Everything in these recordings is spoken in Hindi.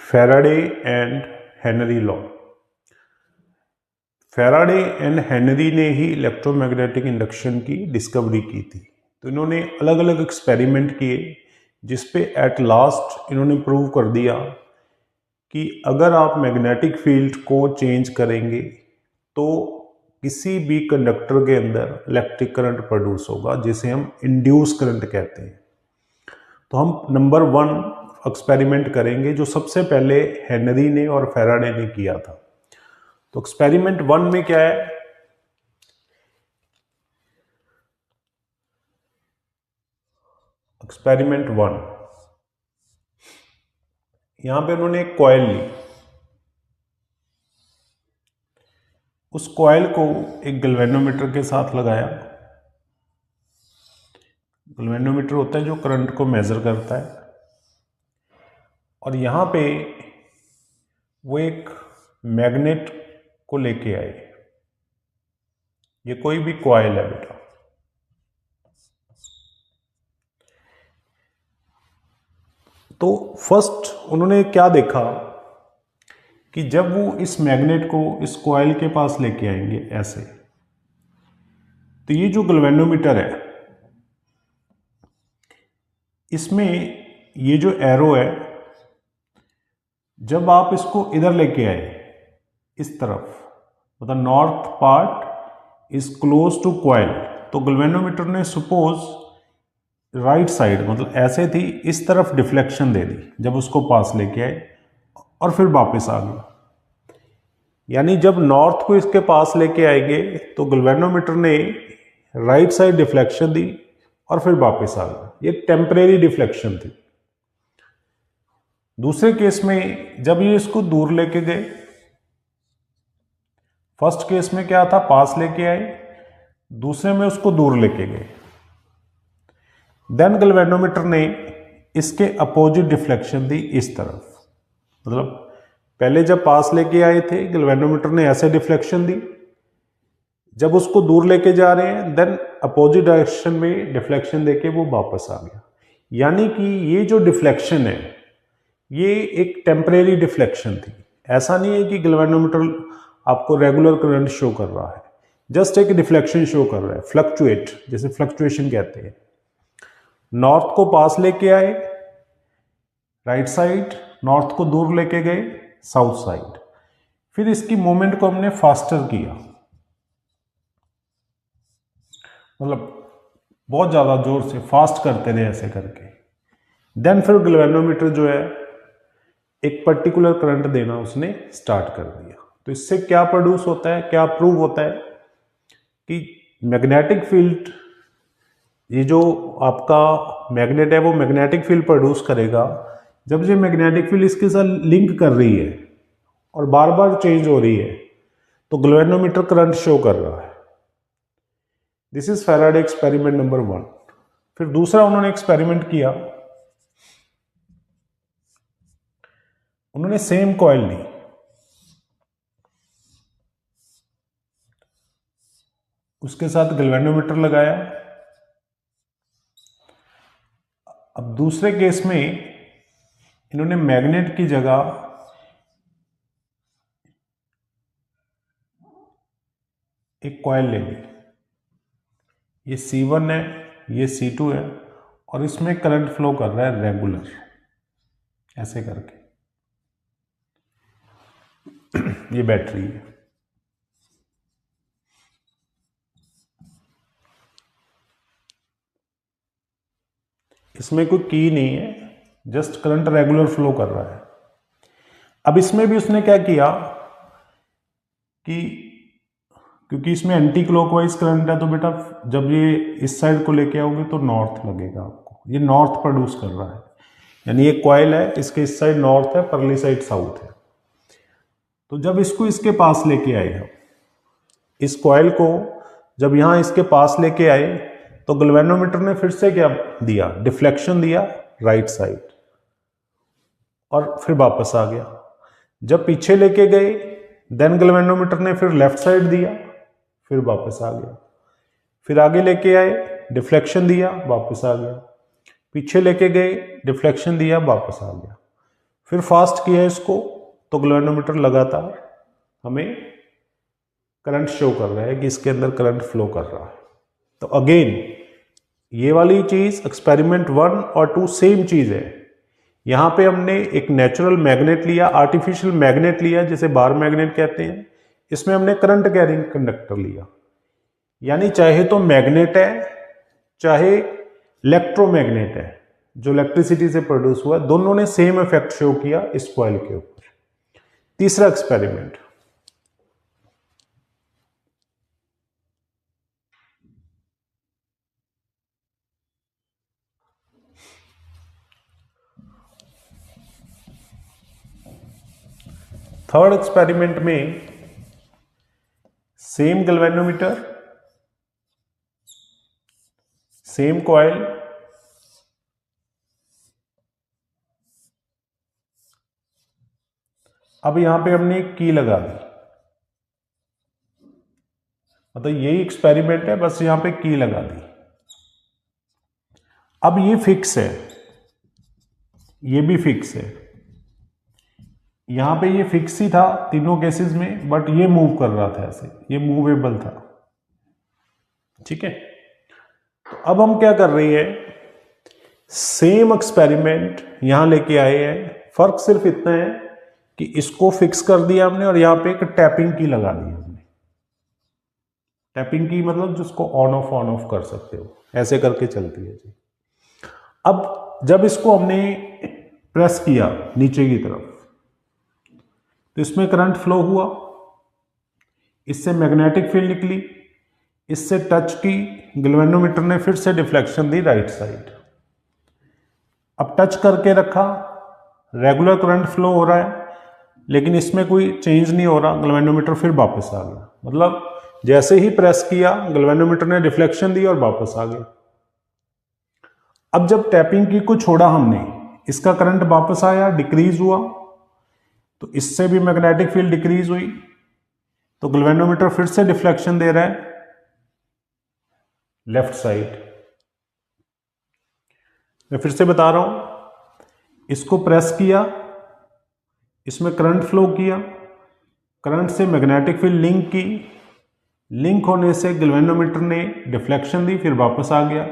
Faraday and Henry law. Faraday and Henry ने ही इलेक्ट्रोमैग्नेटिक इंडक्शन की डिस्कवरी की थी। तो इन्होंने अलग अलग एक्सपेरिमेंट किए जिसपे एट लास्ट इन्होंने प्रूव कर दिया कि अगर आप मैग्नेटिक फील्ड को चेंज करेंगे तो किसी भी कंडक्टर के अंदर इलेक्ट्रिक करंट प्रोड्यूस होगा, जिसे हम इंड्यूस करंट कहते हैं। तो हम नंबर 1 एक्सपेरिमेंट करेंगे जो सबसे पहले हेनरी ने और फैराडे ने किया था। तो एक्सपेरिमेंट 1 में क्या है, एक्सपेरिमेंट 1 यहां पे उन्होंने एक कॉइल ली, उस कॉइल को एक गैल्वेनोमीटर के साथ लगाया। गैल्वेनोमीटर होता है जो करंट को मेजर करता है, और यहां पे वो एक मैग्नेट को लेके आए। ये कोई भी कॉइल है बेटा, तो फर्स्ट उन्होंने क्या देखा कि जब वो इस मैग्नेट को इस कॉइल के पास लेके आएंगे ऐसे, तो ये जो गैल्वेनोमीटर है इसमें ये जो एरो है, जब आप इसको इधर लेके आए इस तरफ, मतलब north part is close to coil, तो गैल्वेनोमीटर ने सपोज राइट साइड मतलब ऐसे थी, इस तरफ डिफ्लेक्शन दे दी जब उसको पास लेके आए और फिर वापस आ गया। यानी जब नॉर्थ को इसके पास लेके आएंगे तो गैल्वेनोमीटर ने राइट साइड डिफ्लेक्शन दी और फिर वापस आ गया। ये टेम्परेरी डिफ्लेक्शन थी। दूसरे केस में जब ये इसको दूर लेके गए, फर्स्ट केस में क्या था, पास लेके आए, दूसरे में उसको दूर लेके गए। देन गैल्वेनोमीटर ने इसके अपोजिट डिफ्लेक्शन दी इस तरफ, मतलब पहले जब पास लेके आए थे गैल्वेनोमीटर ने ऐसे डिफ्लेक्शन दी, जब उसको दूर लेके जा रहे हैं देन अपोजिट डायरेक्शन में डिफ्लेक्शन देके वो वापस आ गया। यानी कि ये जो डिफ्लेक्शन है ये एक टेम्परेरी डिफ्लेक्शन थी। ऐसा नहीं है कि गैल्वेनोमीटर आपको रेगुलर करंट शो कर रहा है, जस्ट एक डिफ्लेक्शन शो कर रहा है, फ्लक्चुएट, जैसे फ्लक्चुएशन कहते हैं। नॉर्थ को पास लेके आए राइट साइड, नॉर्थ को दूर लेके गए साउथ साइड, फिर इसकी मूवमेंट को हमने फास्टर किया, मतलब बहुत ज्यादा जोर से फास्ट करते रहे ऐसे करके। देन फिर गैल्वेनोमीटर जो है एक पर्टिकुलर करंट देना उसने स्टार्ट कर दिया। तो इससे क्या प्रोड्यूस होता है, क्या प्रूव होता है कि मैग्नेटिक फील्ड, ये जो आपका मैग्नेट है वो मैग्नेटिक फील्ड प्रोड्यूस करेगा जब ये मैग्नेटिक फील्ड इसके साथ लिंक कर रही है और बार बार चेंज हो रही है, तो गैल्वेनोमीटर करंट शो कर रहा है। This is Faraday experiment number 1। फिर दूसरा उन्होंने एक्सपेरिमेंट किया, उन्होंने सेम कॉइल ली, उसके साथ गैल्वेनोमीटर लगाया। अब दूसरे केस में इन्होंने मैग्नेट की जगह एक कॉइल ले ली, ये C1 है, ये C2 है, और इसमें करंट फ्लो कर रहा है रेगुलर ऐसे करके। ये बैटरी है, इसमें कोई की नहीं है, जस्ट करंट रेगुलर फ्लो कर रहा है। अब इसमें भी उसने क्या किया कि क्योंकि इसमें एंटी क्लॉकवाइज करंट है, तो बेटा जब ये इस साइड को लेके आओगे तो नॉर्थ लगेगा आपको, ये नॉर्थ प्रोड्यूस कर रहा है। यानी ये कॉइल है, इसके इस साइड नॉर्थ है, परली साइड साउथ है। तो जब इसको इसके पास लेके आए हम, इस कॉइल को जब यहां इसके पास लेके आए, तो गैल्वेनोमीटर ने फिर से क्या दिया, डिफ्लेक्शन दिया राइट साइड, और फिर वापस आ गया। जब पीछे लेके गए देन गैल्वेनोमीटर ने फिर लेफ्ट साइड दिया, फिर वापस आ गया। फिर आगे लेके आए, डिफ्लेक्शन दिया, वापस आ गया। पीछे लेके गए, डिफ्लेक्शन दिया, वापस आ गया। फिर फास्ट किया इसको तो गैल्वेनोमीटर लगातार हमें करंट शो कर रहा है कि इसके अंदर करंट फ्लो कर रहा है। तो अगेन ये वाली चीज एक्सपेरिमेंट 1 और 2 सेम चीज है। यहां पे हमने एक नेचुरल मैग्नेट लिया, आर्टिफिशियल मैग्नेट लिया जिसे बार मैग्नेट कहते हैं, इसमें हमने करंट कैरिंग कंडक्टर लिया। यानी चाहे तो मैग्नेट है चाहे इलेक्ट्रोमैग्नेट है, जो इलेक्ट्रिसिटी से प्रोड्यूस हुआ, दोनों ने सेम इफेक्ट शो किया इस कॉइल के ऊपर। तीसरा एक्सपेरिमेंट, थर्ड एक्सपेरिमेंट में सेम गैल्वेनोमीटर, सेम कॉइल, अब यहां पे हमने एक की लगा दी, मतलब यही एक्सपेरिमेंट है, बस यहां पे की लगा दी। अब ये फिक्स है, ये भी फिक्स है, यहां पे ये फिक्स ही था तीनों केसेस में, बट ये मूव कर रहा था ऐसे, ये मूवेबल था। ठीक है, तो अब हम क्या कर रही है, सेम एक्सपेरिमेंट यहां लेके आए हैं, फर्क सिर्फ इतना है कि इसको फिक्स कर दिया हमने और यहां पे एक टैपिंग की लगा दी हमने। टैपिंग की मतलब जिसको ऑन ऑफ कर सकते हो, ऐसे करके चलती है जी। अब जब इसको हमने प्रेस किया नीचे की तरफ तो इसमें करंट फ्लो हुआ, इससे मैग्नेटिक फील्ड निकली, इससे टच की, गैल्वेनोमीटर ने फिर से डिफ्लेक्शन दी राइट साइड। अब टच करके रखा, रेगुलर करंट फ्लो हो रहा है लेकिन इसमें कोई चेंज नहीं हो रहा, गैल्वेनोमीटर फिर वापस आ गया। मतलब जैसे ही प्रेस किया गैल्वेनोमीटर ने डिफ्लेक्शन दी और वापस आ गया। अब जब टैपिंग की को छोड़ा हमने, इसका करंट वापस आया, डिक्रीज हुआ, तो इससे भी मैग्नेटिक फील्ड डिक्रीज हुई, तो गैल्वेनोमीटर फिर से डिफ्लेक्शन दे रहा है लेफ्ट साइड। मैं फिर से बता रहा हूं, इसको प्रेस किया, इसमें करंट फ्लो किया, करंट से मैग्नेटिक फील्ड लिंक की, लिंक होने से गैल्वेनोमीटर ने डिफ्लेक्शन दी, फिर वापस आ गया।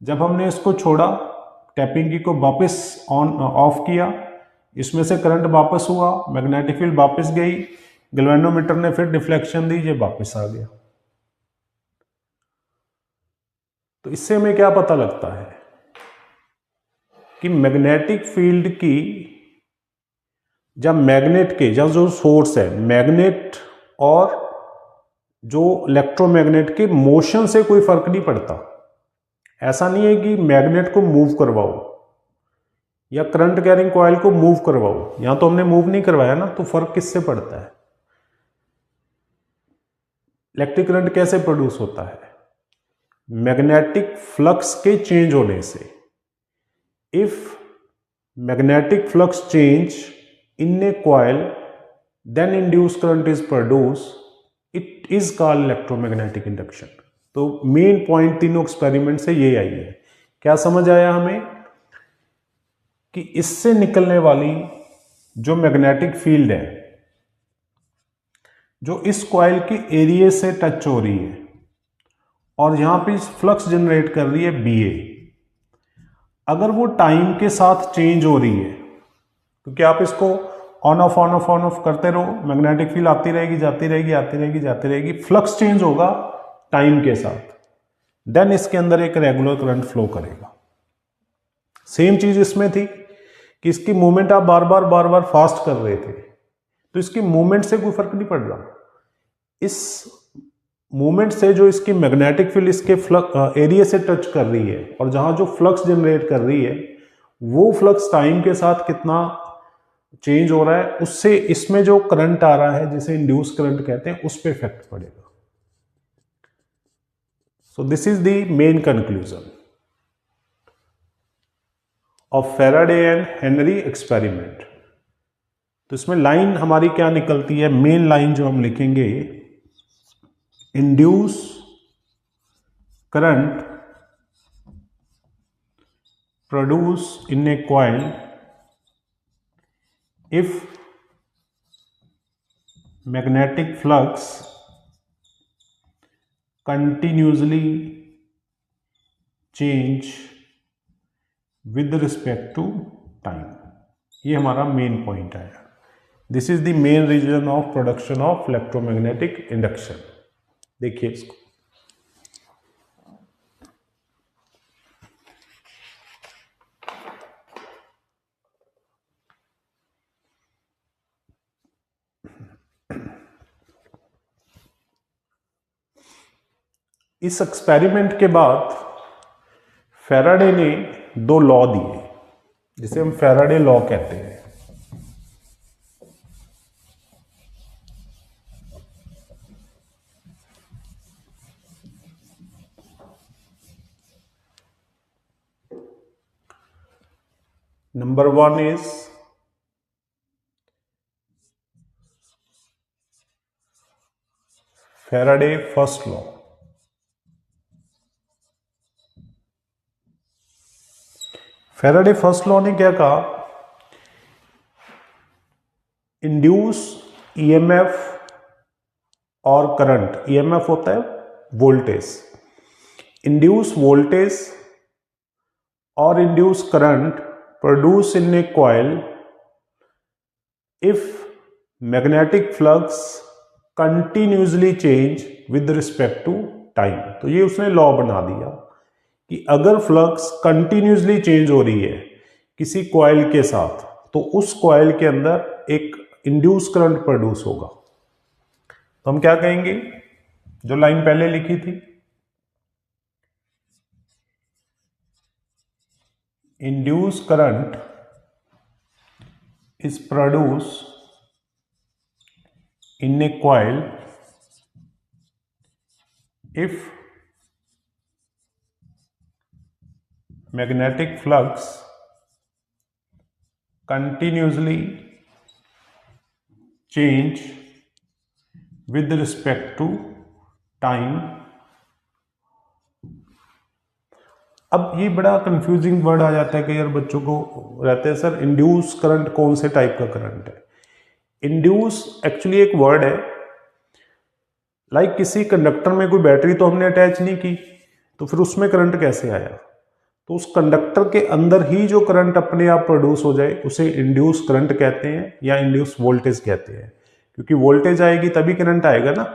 जब हमने इसको छोड़ा, टैपिंग की को वापस ऑन ऑफ किया, इसमें से करंट वापस हुआ, मैग्नेटिक फील्ड वापस गई, गैल्वेनोमीटर ने फिर डिफ्लेक्शन दी, ये वापस आ गया। तो इससे हमें क्या पता लगता है कि मैग्नेटिक फील्ड की, जब मैग्नेट के, जब जो सोर्स है मैग्नेट और जो इलेक्ट्रोमैग्नेट के मोशन से कोई फर्क नहीं पड़ता। ऐसा नहीं है कि मैग्नेट को मूव करवाओ या करंट कैरिंग कॉइल को मूव करवाओ, यहां तो हमने मूव नहीं करवाया ना, तो फर्क किससे पड़ता है? इलेक्ट्रिक करंट कैसे प्रोड्यूस होता है? मैग्नेटिक फ्लक्स के चेंज होने से। If magnetic flux change in a coil then induce current is produce, it is called electromagnetic induction. तो मेन पॉइंट तीनों एक्सपेरिमेंट से ये आई है। क्या समझ आया हमें कि इससे निकलने वाली जो मैग्नेटिक फील्ड है, जो इस कॉइल के एरिया से टच हो रही है और यहां पे फ्लक्स जनरेट कर रही है BA, अगर वो टाइम के साथ चेंज हो रही है, क्योंकि आप इसको ऑन ऑफ करते रहो, मैग्नेटिक फील्ड आती रहेगी जाती रहेगी, आती रहेगी जाती रहेगी, फ्लक्स चेंज होगा टाइम के साथ, देन इसके अंदर एक रेगुलर करंट फ्लो करेगा। सेम चीज इसमें थी कि इसकी मूवमेंट आप बार बार फास्ट कर रहे थे, तो इसकी मूवमेंट से कोई फर्क नहीं पड़ रहा। इस मूवमेंट से जो इसकी मैग्नेटिक फील्ड इसके एरिया से टच कर रही है और जहां जो फ्लक्स जनरेट कर रही है, वो फ्लक्स टाइम के साथ कितना चेंज हो रहा है, उससे इसमें जो करंट आ रहा है, जिसे इंड्यूस करंट कहते हैं, उस पर इफेक्ट पड़ेगा। So this is the main conclusion of Faraday and Henry experiment. तो इसमें लाइन हमारी क्या निकलती है, मेन लाइन जो हम लिखेंगे, induce current produce in a coil if magnetic flux continuously change with respect to time. ये हमारा मेन पॉइंट है। This is the main reason of production of electromagnetic induction. देखिए इसको, इस एक्सपेरिमेंट के बाद फैराडे ने दो लॉ दिए जिसे हम फैराडे लॉ कहते हैं। Number 1 is Faraday first law. Faraday first law ने क्या कहा, इंड्यूस ईएमएफ और करंट, ईएमएफ होता है वोल्टेज, इंड्यूस वोल्टेज और induce current produce in a coil if magnetic flux continuously change with respect to time. तो ये उसने लॉ बना दिया कि अगर फ्लक्स कंटिन्यूसली चेंज हो रही है किसी कॉइल के साथ, तो उस कॉइल के अंदर एक इंड्यूस करंट प्रोड्यूस होगा। तो हम क्या कहेंगे, जो लाइन पहले लिखी थी, induce current is produce in a coil if magnetic flux continuously change with respect to time। अब ये बड़ा कंफ्यूजिंग वर्ड आ जाता है कि यार बच्चों को रहते हैं, सर इंड्यूस करंट कौन से टाइप का करंट है। इंड्यूस एक्चुअली एक वर्ड है, लाइक किसी कंडक्टर में कोई बैटरी तो हमने अटैच नहीं की, तो फिर उसमें करंट कैसे आया। तो उस कंडक्टर के अंदर ही जो करंट अपने आप प्रोड्यूस हो जाए उसे इंड्यूस करंट कहते हैं या इंड्यूस वोल्टेज कहते हैं, क्योंकि वोल्टेज आएगी तभी करंट आएगा ना।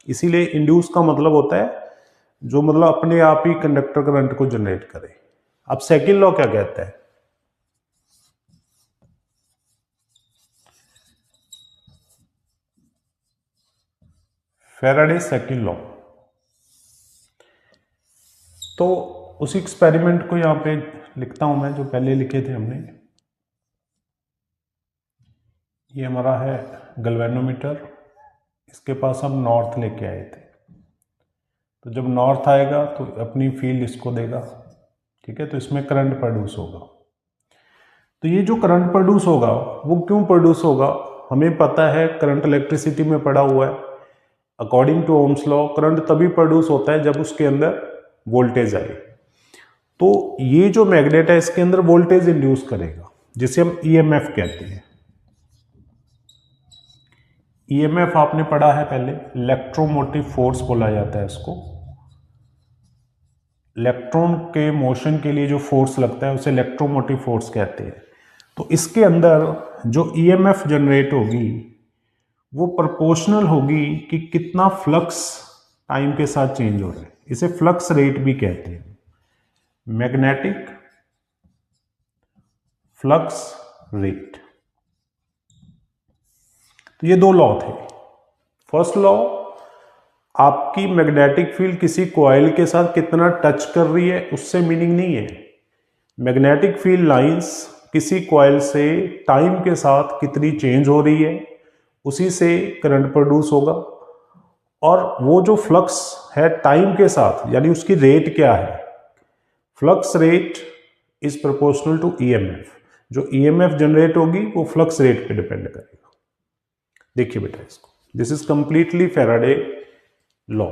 इसीलिए इंड्यूस का मतलब होता है जो मतलब अपने आप ही कंडक्टर करंट को जनरेट करे। अब सेकंड लॉ क्या कहता है, फैराडे सेकंड लॉ। तो उसी एक्सपेरिमेंट को यहां पे लिखता हूं मैं, जो पहले लिखे थे हमने। ये हमारा है गैल्वेनोमीटर, इसके पास हम नॉर्थ लेके आए थे। तो जब नॉर्थ आएगा तो अपनी फील्ड इसको देगा, ठीक है, तो इसमें करंट प्रोड्यूस होगा। तो ये जो करंट प्रोड्यूस होगा वो क्यों प्रोड्यूस होगा, हमें पता है करंट इलेक्ट्रिसिटी में पड़ा हुआ है। According to Ohm's law current तभी प्रोड्यूस होता है जब उसके अंदर वोल्टेज आए। तो ये जो मैग्नेट है इसके अंदर वोल्टेज इंड्यूस करेगा, जिसे हम ईएमएफ कहते हैं। ईएमएफ आपने पढ़ा है पहले, इलेक्ट्रोमोटिव फोर्स बोला जाता है इसको। इलेक्ट्रॉन के मोशन के लिए जो फोर्स लगता है उसे इलेक्ट्रोमोटिव फोर्स कहते हैं। तो इसके अंदर जो ईएमएफ जनरेट होगी वो प्रोपोर्शनल होगी कि कितना फ्लक्स टाइम के साथ चेंज हो रहा है। इसे फ्लक्स रेट भी कहते हैं, मैग्नेटिक फ्लक्स रेट। तो ये दो लॉ थे। फर्स्ट लॉ, आपकी मैग्नेटिक फील्ड किसी कॉइल के साथ कितना टच कर रही है उससे मीनिंग नहीं है। मैग्नेटिक फील्ड लाइंस किसी कॉइल से टाइम के साथ कितनी चेंज हो रही है उसी से करंट प्रोड्यूस होगा। और वो जो फ्लक्स है टाइम के साथ, यानी उसकी रेट क्या है, flux rate is proportional to EMF. जो ईएमएफ जनरेट होगी वो फ्लक्स रेट पे डिपेंड करेगा। देखिए बेटा इसको, this is completely Faraday law.